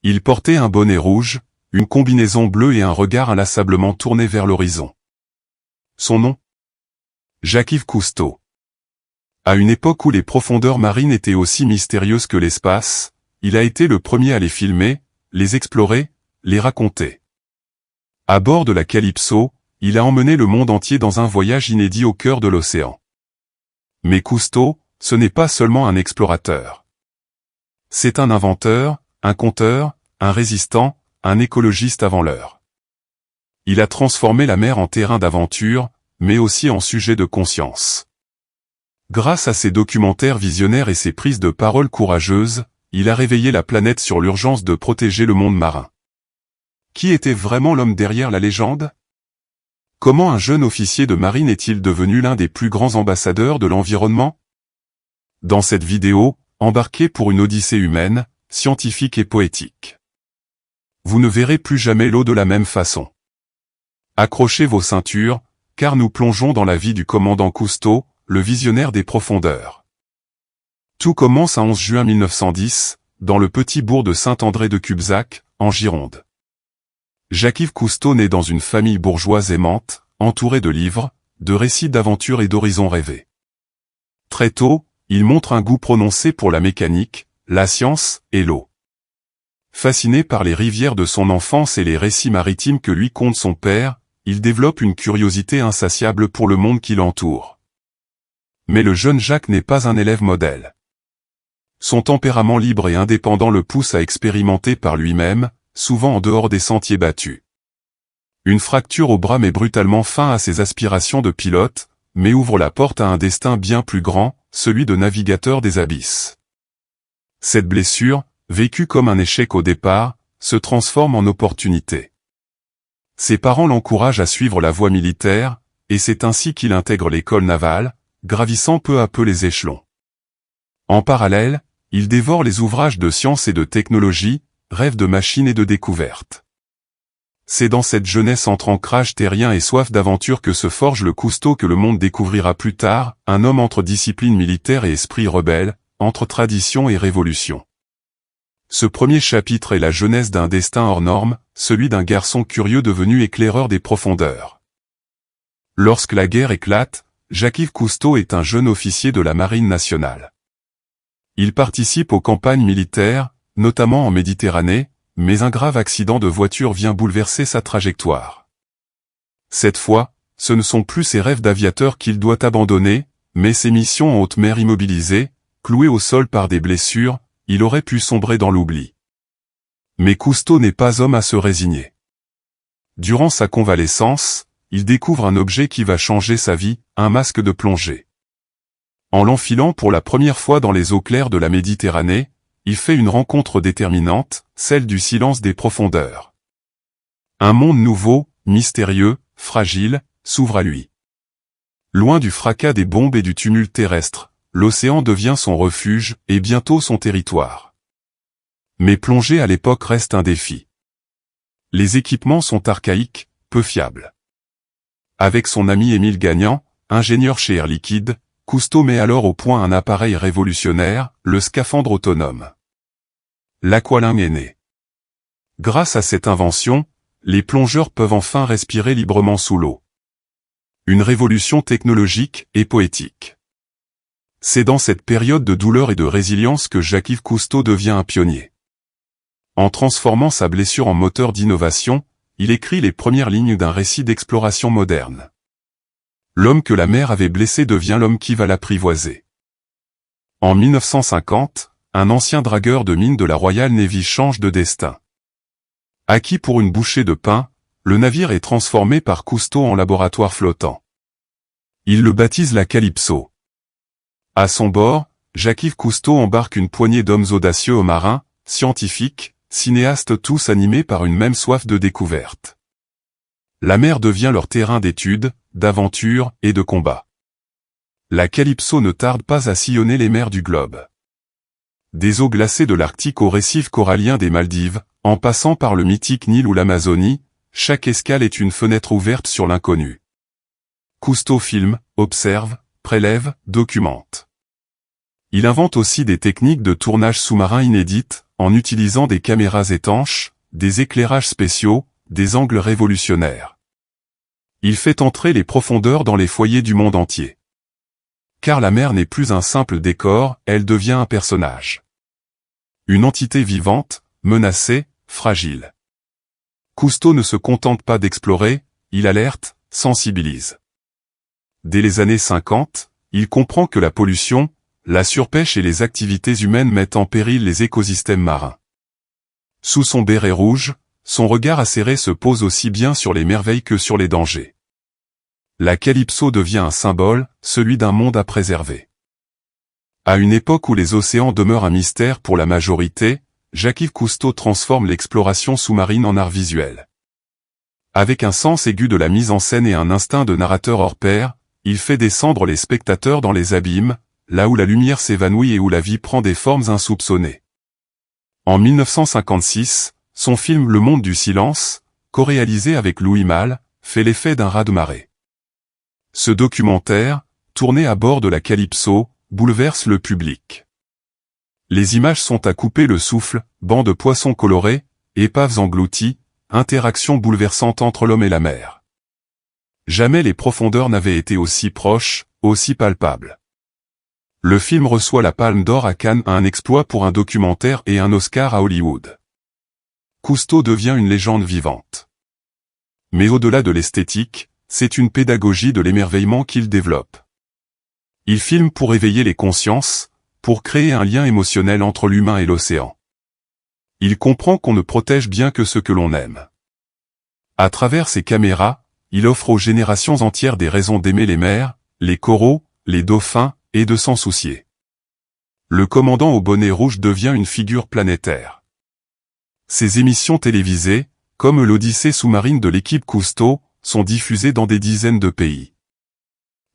Il portait un bonnet rouge, une combinaison bleue et un regard inlassablement tourné vers l'horizon. Son nom? Jacques-Yves Cousteau. À une époque où les profondeurs marines étaient aussi mystérieuses que l'espace, il a été le premier à les filmer, les explorer, les raconter. À bord de la Calypso, il a emmené le monde entier dans un voyage inédit au cœur de l'océan. Mais Cousteau, ce n'est pas seulement un explorateur. C'est un inventeur, un conteur, un résistant, un écologiste avant l'heure. Il a transformé la mer en terrain d'aventure, mais aussi en sujet de conscience. Grâce à ses documentaires visionnaires et ses prises de parole courageuses, il a réveillé la planète sur l'urgence de protéger le monde marin. Qui était vraiment l'homme derrière la légende? Comment un jeune officier de marine est-il devenu l'un des plus grands ambassadeurs de l'environnement? Dans cette vidéo, embarquez pour une odyssée humaine, scientifique et poétique. Vous ne verrez plus jamais l'eau de la même façon. Accrochez vos ceintures, car nous plongeons dans la vie du commandant Cousteau, le visionnaire des profondeurs. Tout commence à 11 juin 1910, dans le petit bourg de Saint-André-de-Cubzac, en Gironde. Jacques-Yves Cousteau naît dans une famille bourgeoise aimante, entourée de livres, de récits d'aventures et d'horizons rêvés. Très tôt, il montre un goût prononcé pour la mécanique, la science et l'eau. Fasciné par les rivières de son enfance et les récits maritimes que lui conte son père, il développe une curiosité insatiable pour le monde qui l'entoure. Mais le jeune Jacques n'est pas un élève modèle. Son tempérament libre et indépendant le pousse à expérimenter par lui-même, souvent en dehors des sentiers battus. Une fracture au bras met brutalement fin à ses aspirations de pilote, mais ouvre la porte à un destin bien plus grand, celui de navigateur des abysses. Cette blessure, vécue comme un échec au départ, se transforme en opportunité. Ses parents l'encouragent à suivre la voie militaire, et c'est ainsi qu'il intègre l'école navale, gravissant peu à peu les échelons. En parallèle, il dévore les ouvrages de science et de technologie, rêve de machines et de découvertes. C'est dans cette jeunesse entre ancrage terrien et soif d'aventure que se forge le Cousteau que le monde découvrira plus tard, un homme entre discipline militaire et esprit rebelle, entre tradition et révolution. Ce premier chapitre est la genèse d'un destin hors norme, celui d'un garçon curieux devenu éclaireur des profondeurs. Lorsque la guerre éclate, Jacques-Yves Cousteau est un jeune officier de la Marine nationale. Il participe aux campagnes militaires, notamment en Méditerranée, mais un grave accident de voiture vient bouleverser sa trajectoire. Cette fois, ce ne sont plus ses rêves d'aviateur qu'il doit abandonner, mais ses missions en haute mer immobilisées, cloué au sol par des blessures, il aurait pu sombrer dans l'oubli. Mais Cousteau n'est pas homme à se résigner. Durant sa convalescence, il découvre un objet qui va changer sa vie, un masque de plongée. En l'enfilant pour la première fois dans les eaux claires de la Méditerranée, il fait une rencontre déterminante, celle du silence des profondeurs. Un monde nouveau, mystérieux, fragile, s'ouvre à lui. Loin du fracas des bombes et du tumulte terrestre, l'océan devient son refuge, et bientôt son territoire. Mais plonger à l'époque reste un défi. Les équipements sont archaïques, peu fiables. Avec son ami Émile Gagnant, ingénieur chez Air Liquide, Cousteau met alors au point un appareil révolutionnaire, le scaphandre autonome. L'Aqualung est né. Grâce à cette invention, les plongeurs peuvent enfin respirer librement sous l'eau. Une révolution technologique et poétique. C'est dans cette période de douleur et de résilience que Jacques-Yves Cousteau devient un pionnier. En transformant sa blessure en moteur d'innovation, il écrit les premières lignes d'un récit d'exploration moderne. L'homme que la mer avait blessé devient l'homme qui va l'apprivoiser. En 1950, un ancien dragueur de mine de la Royal Navy change de destin. Acquis pour une bouchée de pain, le navire est transformé par Cousteau en laboratoire flottant. Il le baptise la Calypso. À son bord, Jacques-Yves Cousteau embarque une poignée d'hommes audacieux marins, scientifiques, cinéastes tous animés par une même soif de découverte. La mer devient leur terrain d'étude, d'aventure et de combat. La Calypso ne tarde pas à sillonner les mers du globe. Des eaux glacées de l'Arctique aux récifs coralliens des Maldives, en passant par le mythique Nil ou l'Amazonie, chaque escale est une fenêtre ouverte sur l'inconnu. Cousteau filme, observe, prélève, documente. Il invente aussi des techniques de tournage sous-marin inédites, en utilisant des caméras étanches, des éclairages spéciaux, des angles révolutionnaires. Il fait entrer les profondeurs dans les foyers du monde entier. Car la mer n'est plus un simple décor, elle devient un personnage. Une entité vivante, menacée, fragile. Cousteau ne se contente pas d'explorer, il alerte, sensibilise. Dès les années 50, il comprend que la pollution, la surpêche et les activités humaines mettent en péril les écosystèmes marins. Sous son béret rouge, son regard acéré se pose aussi bien sur les merveilles que sur les dangers. La Calypso devient un symbole, celui d'un monde à préserver. À une époque où les océans demeurent un mystère pour la majorité, Jacques-Yves Cousteau transforme l'exploration sous-marine en art visuel. Avec un sens aigu de la mise en scène et un instinct de narrateur hors pair, il fait descendre les spectateurs dans les abîmes, là où la lumière s'évanouit et où la vie prend des formes insoupçonnées. En 1956, son film Le Monde du Silence, co-réalisé avec Louis Malle, fait l'effet d'un raz-de-marée. Ce documentaire, tourné à bord de la Calypso, bouleverse le public. Les images sont à couper le souffle, bancs de poissons colorés, épaves englouties, interactions bouleversantes entre l'homme et la mer. Jamais les profondeurs n'avaient été aussi proches, aussi palpables. Le film reçoit la Palme d'Or à Cannes, un exploit pour un documentaire et un Oscar à Hollywood. Cousteau devient une légende vivante. Mais au-delà de l'esthétique, c'est une pédagogie de l'émerveillement qu'il développe. Il filme pour éveiller les consciences, pour créer un lien émotionnel entre l'humain et l'océan. Il comprend qu'on ne protège bien que ce que l'on aime. À travers ses caméras, il offre aux générations entières des raisons d'aimer les mers, les coraux, les dauphins, et de s'en soucier. Le commandant au bonnet rouge devient une figure planétaire. Ses émissions télévisées, comme l'Odyssée sous-marine de l'équipe Cousteau, sont diffusées dans des dizaines de pays.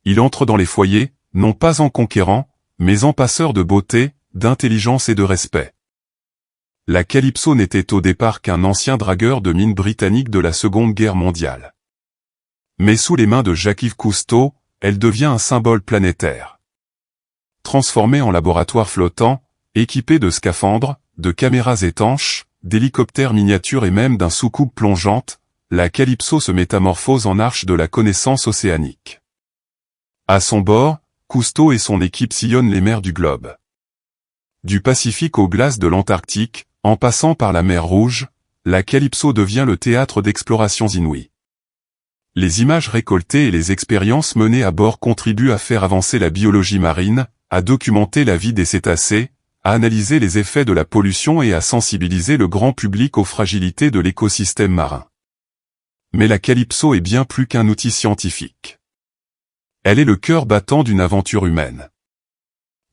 Il entre dans les foyers, non pas en conquérant, mais en passeur de beauté, d'intelligence et de respect. La Calypso n'était au départ qu'un ancien dragueur de mines britannique de la Seconde Guerre mondiale. Mais sous les mains de Jacques-Yves Cousteau, elle devient un symbole planétaire. Transformée en laboratoire flottant, équipée de scaphandres, de caméras étanches, d'hélicoptères miniatures et même d'un soucoupe plongeante, la Calypso se métamorphose en arche de la connaissance océanique. À son bord, Cousteau et son équipe sillonnent les mers du globe. Du Pacifique aux glaces de l'Antarctique, en passant par la mer Rouge, la Calypso devient le théâtre d'explorations inouïes. Les images récoltées et les expériences menées à bord contribuent à faire avancer la biologie marine, à documenter la vie des cétacés, à analyser les effets de la pollution et à sensibiliser le grand public aux fragilités de l'écosystème marin. Mais la Calypso est bien plus qu'un outil scientifique. Elle est le cœur battant d'une aventure humaine.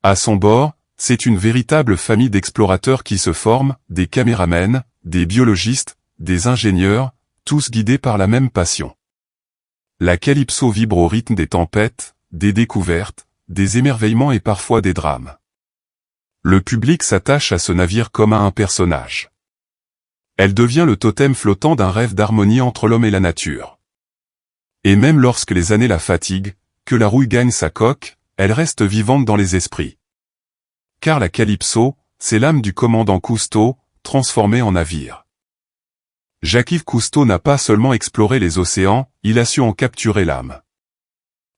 À son bord, c'est une véritable famille d'explorateurs qui se forment, des caméramens, des biologistes, des ingénieurs, tous guidés par la même passion. La Calypso vibre au rythme des tempêtes, des découvertes, des émerveillements et parfois des drames. Le public s'attache à ce navire comme à un personnage. Elle devient le totem flottant d'un rêve d'harmonie entre l'homme et la nature. Et même lorsque les années la fatiguent, que la rouille gagne sa coque, elle reste vivante dans les esprits. Car la Calypso, c'est l'âme du commandant Cousteau, transformée en navire. Jacques-Yves Cousteau n'a pas seulement exploré les océans, il a su en capturer l'âme.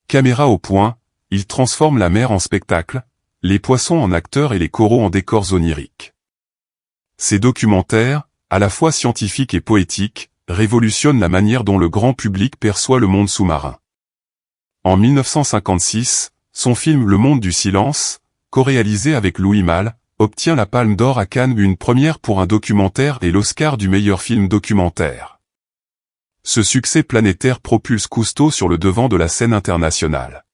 Caméra au point, il transforme la mer en spectacle, les poissons en acteurs et les coraux en décors oniriques. Ces documentaires, à la fois scientifiques et poétiques, révolutionnent la manière dont le grand public perçoit le monde sous-marin. En 1956, son film Le Monde du Silence, co-réalisé avec Louis Malle, obtient la Palme d'Or à Cannes, une première pour un documentaire et l'Oscar du meilleur film documentaire. Ce succès planétaire propulse Cousteau sur le devant de la scène internationale.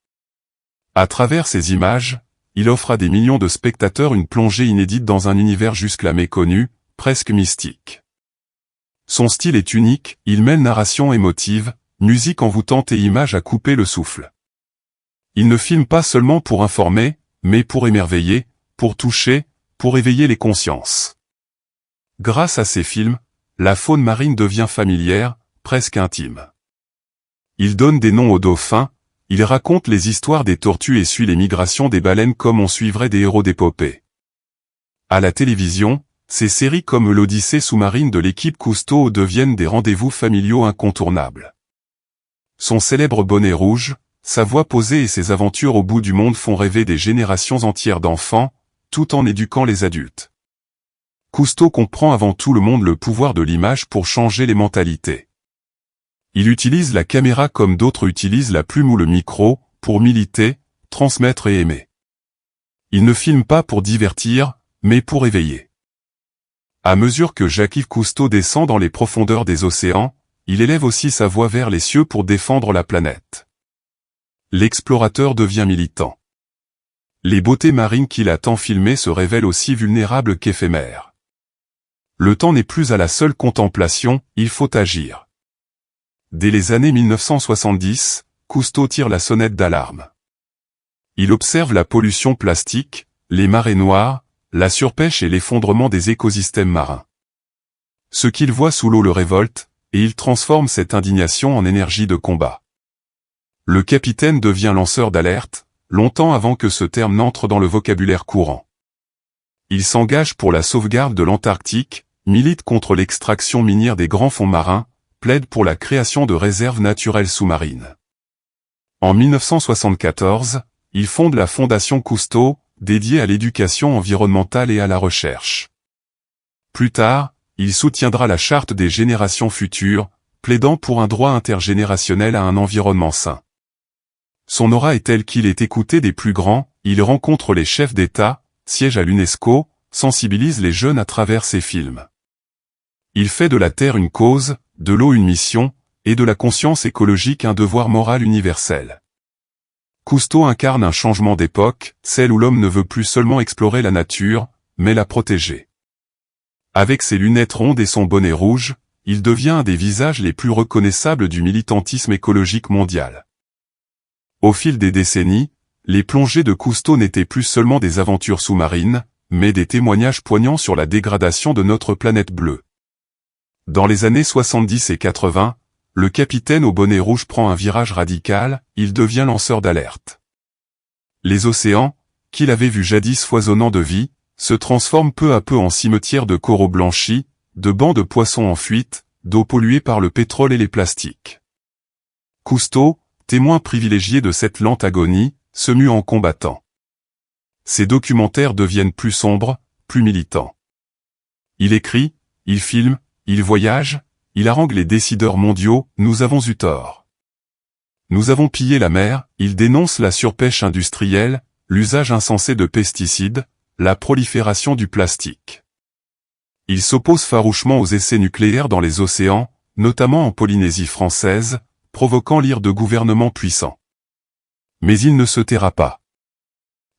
À travers ces images, il offre à des millions de spectateurs une plongée inédite dans un univers jusque-là méconnu, presque mystique. Son style est unique, il mêle narration émotive, musique envoûtante et images à couper le souffle. Il ne filme pas seulement pour informer, mais pour émerveiller, pour toucher, pour éveiller les consciences. Grâce à ces films, la faune marine devient familière, presque intime. Il donne des noms aux dauphins, Il raconte les histoires des tortues et suit les migrations des baleines comme on suivrait des héros d'épopée. À la télévision, ces séries comme l'Odyssée sous-marine de l'équipe Cousteau deviennent des rendez-vous familiaux incontournables. Son célèbre bonnet rouge, sa voix posée et ses aventures au bout du monde font rêver des générations entières d'enfants, tout en éduquant les adultes. Cousteau comprend avant tout le monde le pouvoir de l'image pour changer les mentalités. Il utilise la caméra comme d'autres utilisent la plume ou le micro, pour militer, transmettre et aimer. Il ne filme pas pour divertir, mais pour éveiller. À mesure que Jacques-Yves Cousteau descend dans les profondeurs des océans, il élève aussi sa voix vers les cieux pour défendre la planète. L'explorateur devient militant. Les beautés marines qu'il a tant filmées se révèlent aussi vulnérables qu'éphémères. Le temps n'est plus à la seule contemplation, il faut agir. Dès les années 1970, Cousteau tire la sonnette d'alarme. Il observe la pollution plastique, les marées noires, la surpêche et l'effondrement des écosystèmes marins. Ce qu'il voit sous l'eau le révolte, et il transforme cette indignation en énergie de combat. Le capitaine devient lanceur d'alerte, longtemps avant que ce terme n'entre dans le vocabulaire courant. Il s'engage pour la sauvegarde de l'Antarctique, milite contre l'extraction minière des grands fonds marins, plaide pour la création de réserves naturelles sous-marines. En 1974, il fonde la Fondation Cousteau, dédiée à l'éducation environnementale et à la recherche. Plus tard, il soutiendra la Charte des générations futures, plaidant pour un droit intergénérationnel à un environnement sain. Son aura est telle qu'il est écouté des plus grands, il rencontre les chefs d'État, siège à l'UNESCO, sensibilise les jeunes à travers ses films. Il fait de la Terre une cause, de l'eau une mission, et de la conscience écologique un devoir moral universel. Cousteau incarne un changement d'époque, celle où l'homme ne veut plus seulement explorer la nature, mais la protéger. Avec ses lunettes rondes et son bonnet rouge, il devient un des visages les plus reconnaissables du militantisme écologique mondial. Au fil des décennies, les plongées de Cousteau n'étaient plus seulement des aventures sous-marines, mais des témoignages poignants sur la dégradation de notre planète bleue. Dans les années 70 et 80, le capitaine au bonnet rouge prend un virage radical, il devient lanceur d'alerte. Les océans, qu'il avait vus jadis foisonnants de vie, se transforment peu à peu en cimetières de coraux blanchis, de bancs de poissons en fuite, d'eau polluée par le pétrole et les plastiques. Cousteau, témoin privilégié de cette lente agonie, se mue en combattant. Ses documentaires deviennent plus sombres, plus militants. Il écrit, il filme, il voyage, il harangue les décideurs mondiaux, nous avons eu tort. Nous avons pillé la mer, il dénonce la surpêche industrielle, l'usage insensé de pesticides, la prolifération du plastique. Il s'oppose farouchement aux essais nucléaires dans les océans, notamment en Polynésie française, provoquant l'ire de gouvernements puissants. Mais il ne se taira pas.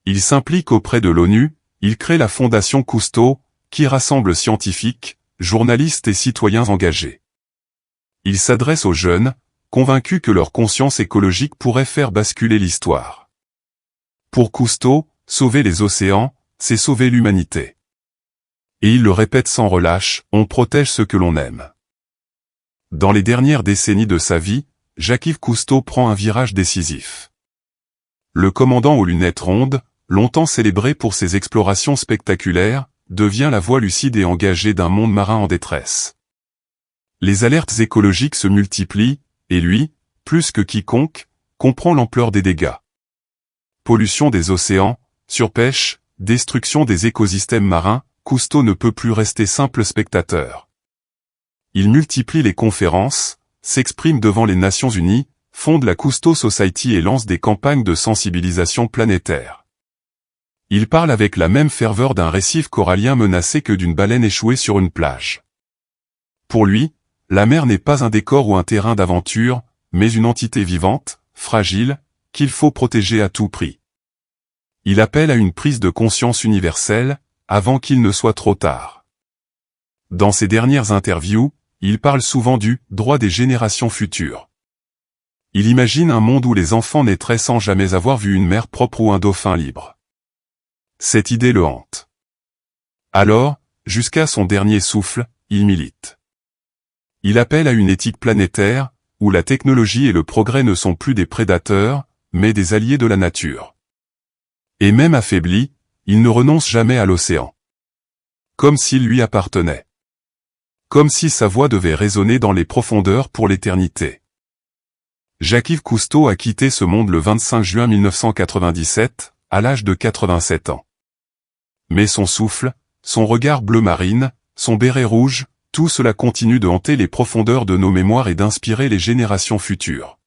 Il s'implique auprès de l'ONU, il crée la Fondation Cousteau, qui rassemble scientifiques, journalistes et citoyens engagés. Il s'adresse aux jeunes, convaincus que leur conscience écologique pourrait faire basculer l'histoire. Pour Cousteau, sauver les océans, c'est sauver l'humanité. Et il le répète sans relâche, on protège ce que l'on aime. Dans les dernières décennies de sa vie, Jacques-Yves Cousteau prend un virage décisif. Le commandant aux lunettes rondes, longtemps célébré pour ses explorations spectaculaires, devient la voix lucide et engagée d'un monde marin en détresse. Les alertes écologiques se multiplient, et lui, plus que quiconque, comprend l'ampleur des dégâts. Pollution des océans, surpêche, destruction des écosystèmes marins, Cousteau ne peut plus rester simple spectateur. Il multiplie les conférences, s'exprime devant les Nations Unies, fonde la Cousteau Society et lance des campagnes de sensibilisation planétaire. Il parle avec la même ferveur d'un récif corallien menacé que d'une baleine échouée sur une plage. Pour lui, la mer n'est pas un décor ou un terrain d'aventure, mais une entité vivante, fragile, qu'il faut protéger à tout prix. Il appelle à une prise de conscience universelle, avant qu'il ne soit trop tard. Dans ses dernières interviews, il parle souvent du « droit des générations futures ». Il imagine un monde où les enfants naîtraient sans jamais avoir vu une mer propre ou un dauphin libre. Cette idée le hante. Alors, jusqu'à son dernier souffle, il milite. Il appelle à une éthique planétaire, où la technologie et le progrès ne sont plus des prédateurs, mais des alliés de la nature. Et même affaibli, il ne renonce jamais à l'océan. Comme s'il lui appartenait. Comme si sa voix devait résonner dans les profondeurs pour l'éternité. Jacques-Yves Cousteau a quitté ce monde le 25 juin 1997, à l'âge de 87 ans. Mais son souffle, son regard bleu marine, son béret rouge, tout cela continue de hanter les profondeurs de nos mémoires et d'inspirer les générations futures.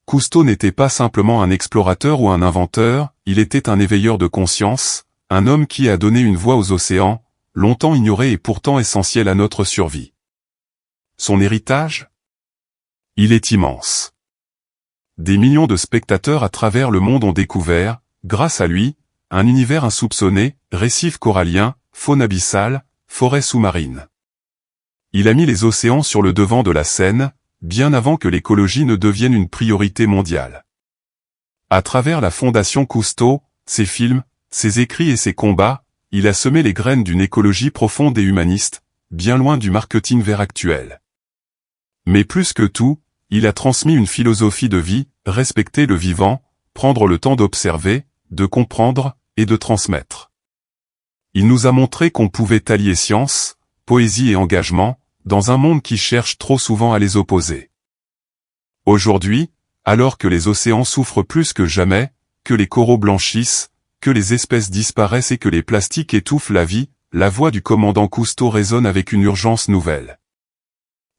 Cousteau n'était pas simplement un explorateur ou un inventeur, il était un éveilleur de conscience, un homme qui a donné une voix aux océans, longtemps ignorés et pourtant essentiels à notre survie. Son héritage ? Il est immense. Des millions de spectateurs à travers le monde ont découvert, grâce à lui, un univers insoupçonné, récifs coralliens, faune abyssale, forêts sous-marines. Il a mis les océans sur le devant de la scène, bien avant que l'écologie ne devienne une priorité mondiale. À travers la Fondation Cousteau, ses films, ses écrits et ses combats, il a semé les graines d'une écologie profonde et humaniste, bien loin du marketing vert actuel. Mais plus que tout, il a transmis une philosophie de vie, respecter le vivant, prendre le temps d'observer, de comprendre, et de transmettre. Il nous a montré qu'on pouvait allier science, poésie et engagement, dans un monde qui cherche trop souvent à les opposer. Aujourd'hui, alors que les océans souffrent plus que jamais, que les coraux blanchissent, que les espèces disparaissent et que les plastiques étouffent la vie, la voix du commandant Cousteau résonne avec une urgence nouvelle.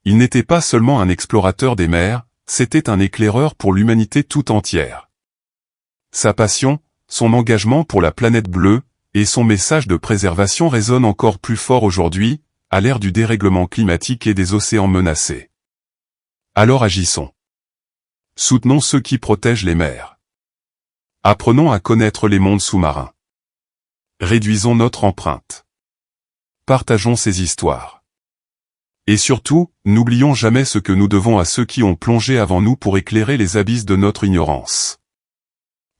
Il n'était pas seulement un explorateur des mers, c'était un éclaireur pour l'humanité tout entière. Sa passion, son engagement pour la planète bleue, et son message de préservation résonnent encore plus fort aujourd'hui, à l'ère du dérèglement climatique et des océans menacés. Alors agissons. Soutenons ceux qui protègent les mers. Apprenons à connaître les mondes sous-marins. Réduisons notre empreinte. Partageons ces histoires. Et surtout, n'oublions jamais ce que nous devons à ceux qui ont plongé avant nous pour éclairer les abysses de notre ignorance.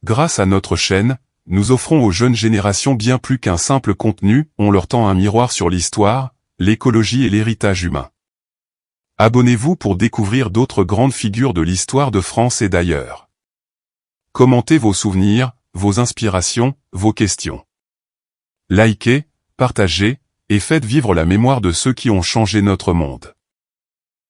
Grâce à notre chaîne, nous offrons aux jeunes générations bien plus qu'un simple contenu, on leur tend un miroir sur l'histoire, l'écologie et l'héritage humain. Abonnez-vous pour découvrir d'autres grandes figures de l'histoire de France et d'ailleurs. Commentez vos souvenirs, vos inspirations, vos questions. Likez, partagez, et faites vivre la mémoire de ceux qui ont changé notre monde.